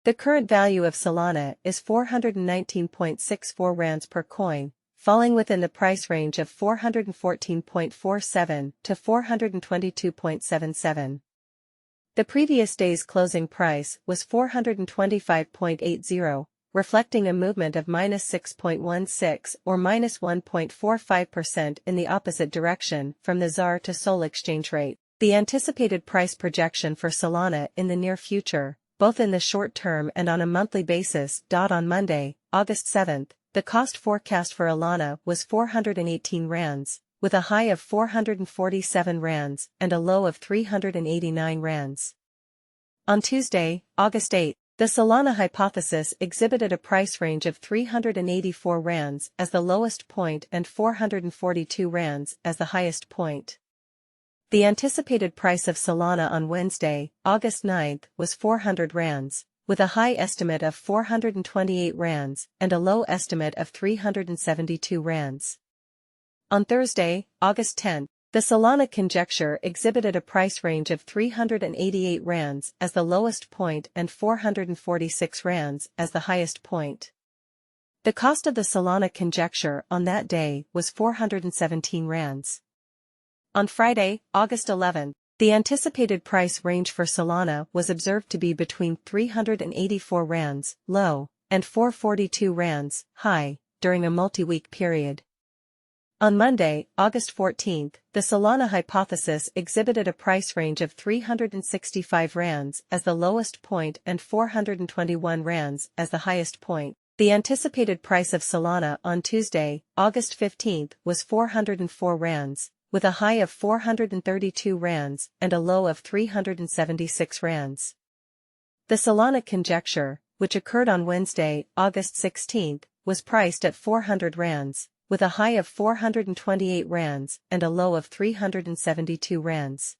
The current value of Solana is 419.64 rands per coin, falling within the price range of 414.47 to 422.77. The previous day's closing price was 425.80, reflecting a movement of -6.16 or -1.45% in the opposite direction from the ZAR to SOL exchange rate. The anticipated price projection for Solana in the near future, both in the short term and on a monthly basis. On Monday, August 7th, the cost forecast for Solana was 418 rands, with a high of 447 rands and a low of 389 rands. On Tuesday, August 8th, the Solana hypothesis exhibited a price range of 384 rands as the lowest point and 442 rands as the highest point. The anticipated price of Solana on Wednesday, August 9th, was 400 rands, with a high estimate of 428 rands and a low estimate of 372 rands. On Thursday, August 10th, the Solana conjecture exhibited a price range of 388 rands as the lowest point and 446 rands as the highest point. The cost of the Solana conjecture on that day was 417 rands. On Friday, August 11th, the anticipated price range for Solana was observed to be between 384 rands, low, and 442 rands, high, during a multi-week period. On Monday, August 14th, the Solana hypothesis exhibited a price range of 365 rands as the lowest point and 421 rands as the highest point. The anticipated price of Solana on Tuesday, August 15th, was 404 rands, with a high of 432 rands and a low of 376 rands. The Solana conjecture, which occurred on Wednesday, August 16th, was priced at 400 rands, with a high of 428 rands and a low of 372 rands.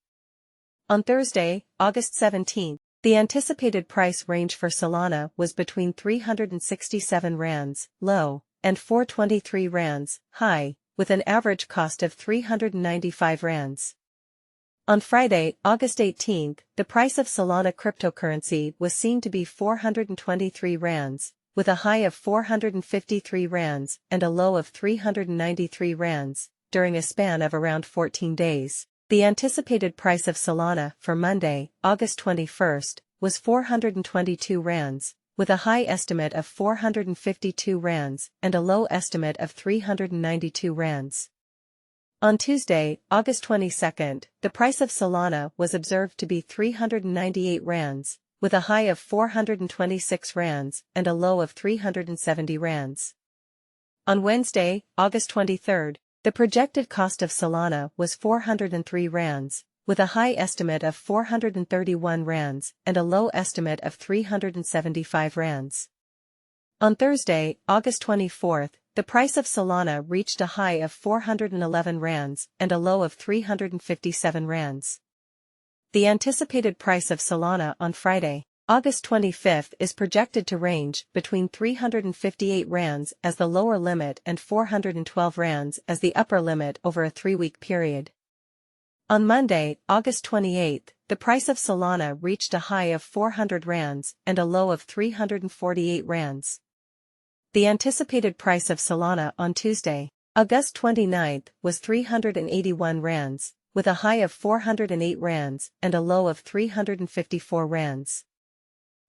On Thursday, August 17th, the anticipated price range for Solana was between 367 rands, low, and 423 rands, high, with an average cost of 395 rands. On Friday, August 18th, the price of Solana cryptocurrency was seen to be 423 rands, with a high of 453 rands and a low of 393 rands, during a span of around 14 days. The anticipated price of Solana for Monday, August 21st, was 422 rands, with a high estimate of 452 rands and a low estimate of 392 rands. On Tuesday, August 22nd, the price of Solana was observed to be 398 rands, with a high of 426 rands and a low of 370 rands. On Wednesday, August 23rd, the projected cost of Solana was 403 rands, with a high estimate of 431 rands and a low estimate of 375 rands. On Thursday, August 24th, the price of Solana reached a high of 411 rands and a low of 357 rands. The anticipated price of Solana on Friday, August 25th, is projected to range between 358 rands as the lower limit and 412 rands as the upper limit over a 3-week period. On Monday, August 28th, the price of Solana reached a high of 400 rands and a low of 348 rands. The anticipated price of Solana on Tuesday, August 29th, was 381 rands, with a high of 408 rands and a low of 354 rands.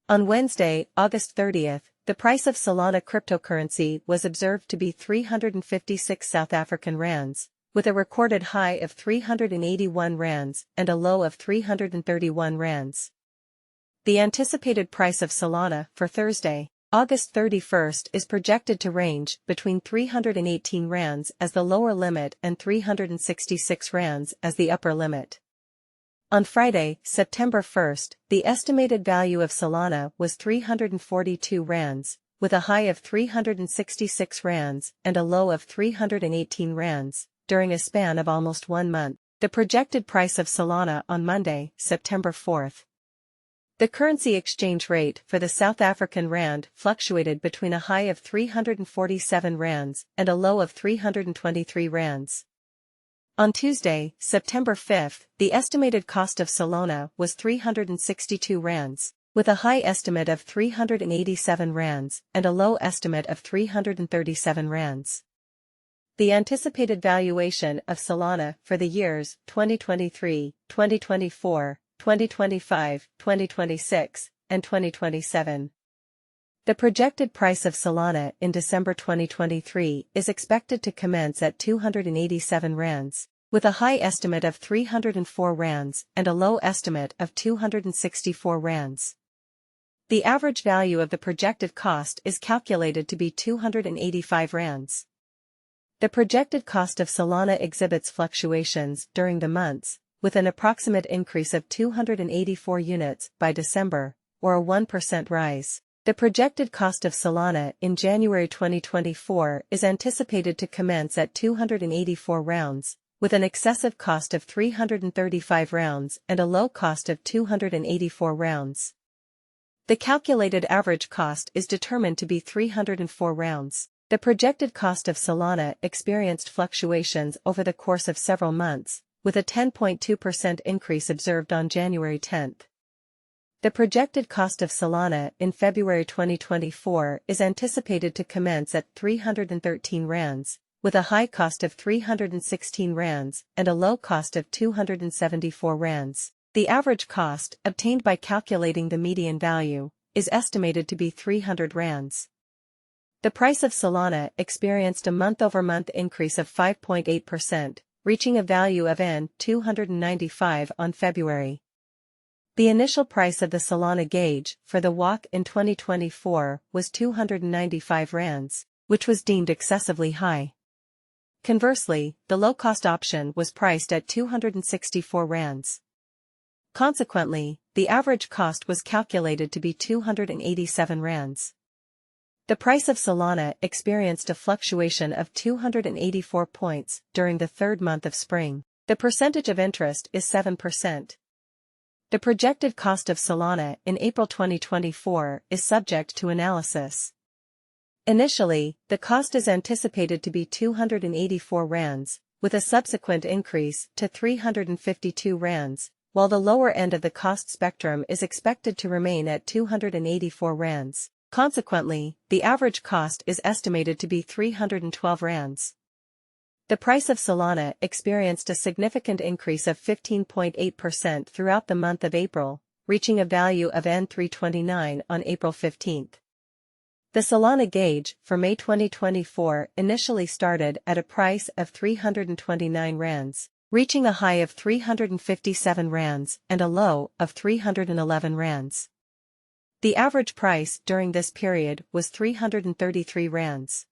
On Wednesday, August 30th, the price of Solana cryptocurrency was observed to be 356 South African rands, with a recorded high of 381 rands and a low of 331 rands. The anticipated price of Solana for Thursday, August 31st, is projected to range between 318 rands as the lower limit and 366 rands as the upper limit. On Friday, September 1st, the estimated value of Solana was 342 rands, with a high of 366 rands and a low of 318 rands, during a span of almost 1 month. The projected price of Solana on Monday, September 4th. The currency exchange rate for the South African rand fluctuated between a high of 347 rands and a low of 323 rands. On Tuesday, September 5th, the estimated cost of Solana was 362 rands, with a high estimate of 387 rands and a low estimate of 337 rands. The anticipated valuation of Solana for the years 2023, 2024, 2025, 2026, and 2027. The projected price of Solana in December 2023 is expected to commence at 287 rands, with a high estimate of 304 rands and a low estimate of 264 rands. The average value of the projected cost is calculated to be 285 rands. The projected cost of Solana exhibits fluctuations during the months, with an approximate increase of 284 units by December, or a 1% rise. The projected cost of Solana in January 2024 is anticipated to commence at 284 rounds, with an excessive cost of 335 rounds and a low cost of 284 rounds. The calculated average cost is determined to be 304 rounds. The projected cost of Solana experienced fluctuations over the course of several months, with a 10.2% increase observed on January 10. The projected cost of Solana in February 2024 is anticipated to commence at 313 rands, with a high cost of 316 rands and a low cost of 274 rands. The average cost, obtained by calculating the median value, is estimated to be 300 rands. The price of Solana experienced a month-over-month increase of 5.8%, reaching a value of N$295 on February. The initial price of the Solana gauge for the walk in 2024 was 295 rands, which was deemed excessively high. Conversely, the low-cost option was priced at 264 rands. Consequently, the average cost was calculated to be 287 rands. The price of Solana experienced a fluctuation of 284 points during the third month of spring. The percentage of interest is 7%. The projected cost of Solana in April 2024 is subject to analysis. Initially, the cost is anticipated to be 284 rands, with a subsequent increase to 352 rands, while the lower end of the cost spectrum is expected to remain at 284 rands. Consequently, the average cost is estimated to be 312 rands. The price of Solana experienced a significant increase of 15.8% throughout the month of April, reaching a value of N$329 on April 15. The Solana gauge for May 2024 initially started at a price of 329 rands, reaching a high of 357 rands and a low of 311 rands. The average price during this period was 333 rands.